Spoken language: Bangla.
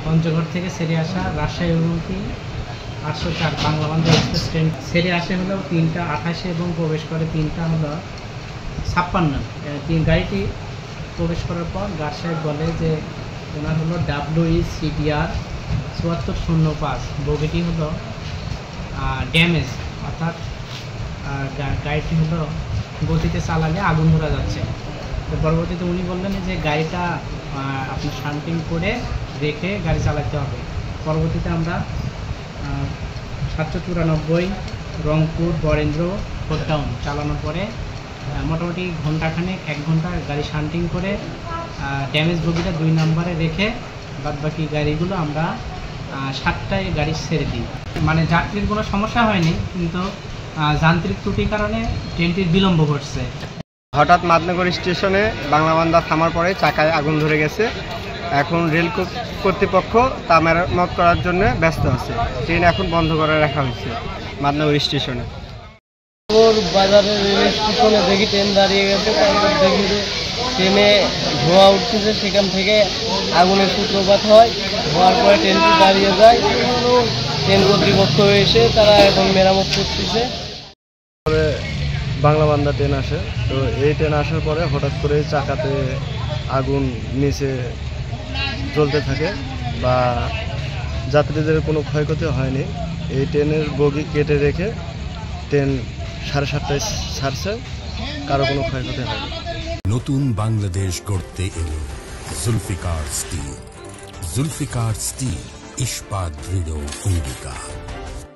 পঞ্চগড় থেকে ছেড়ে আসা রাজশাহী অভিমুখী 804 বাংলা বান্ধব এক্সপ্রেস ট্রেন ছেড়ে আসে হলো 3:28 এবং প্রবেশ করে 3:56। গাড়িটি প্রবেশ করার পর গার্ড সাহেব বলে যে ওনার হলো WECDR 7405, বগিটি হলো ড্যামেজ, অর্থাৎ গাড়িটি হলো গতিতে চালালে আগুন ধরা যাচ্ছে। তো পরবর্তীতে উনি বললেন যে গাড়িটা আপনি শান্টিং করে রেখে গাড়ি চালাতে হবে। পরবর্তীতে আমরা 794 রংপুর বরেন্দ্র গোডাউন চালানোর পরে মোটামুটি ঘন্টাখানেক 1 ঘন্টা গাড়ি শান্টিং করে ড্যামেজ বগিটা 2 নম্বরে রেখে বাদবাকি গাড়িগুলো আমরা 7টায় গাড়ি ছেড়ে দিই। মানে যাত্রীর কোনো সমস্যা হয়নি, কিন্তু যান্ত্রিক ত্রুটির কারণে ট্রেনটির বিলম্ব ঘটছে। হঠাৎ মাদনগর স্টেশনে বাংলাবান্ধা থামার পরে চাকায় আগুন ধরে গেছে। এখন রেল কর্তৃপক্ষ তা মেরামত করার জন্য ব্যস্ত আছে। ট্রেন এখন বন্ধ করে রাখা হয়েছে মাদনগর স্টেশনে। বাজারের রেল স্টেশনে দেখি ট্রেন দাঁড়িয়ে গেছে, তারপর দেখি যে ট্রেনে ধোঁয়া উঠতেছে, সেখান থেকে আগুনের সূত্রপাত হয়। হওয়ার পরে ট্রেনটি দাঁড়িয়ে যায়। ট্রেন কর্তৃপক্ষ এসে তারা এখন মেরামত করতেছে। বাংলাবান্ধা ট্রেন আসে, তো এই ট্রেন আসার পরে হঠাৎ করে চাকাতে আগুন নিচে জ্বলতে থাকে, বা যাত্রীদের কোনো ক্ষয়ক্ষতি হয়নি। এই ট্রেনের বগি কেটে রেখে ট্রেন 7:30টায় ছাড়ছে, কারো কোনো ক্ষয়ক্ষতি হয়নি। নতুন বাংলাদেশ গড়তে এলো জুলফিকার স্টিল। জুলফিকার স্টিল, ইস্পাত দৃঢ় অঙ্গীকার।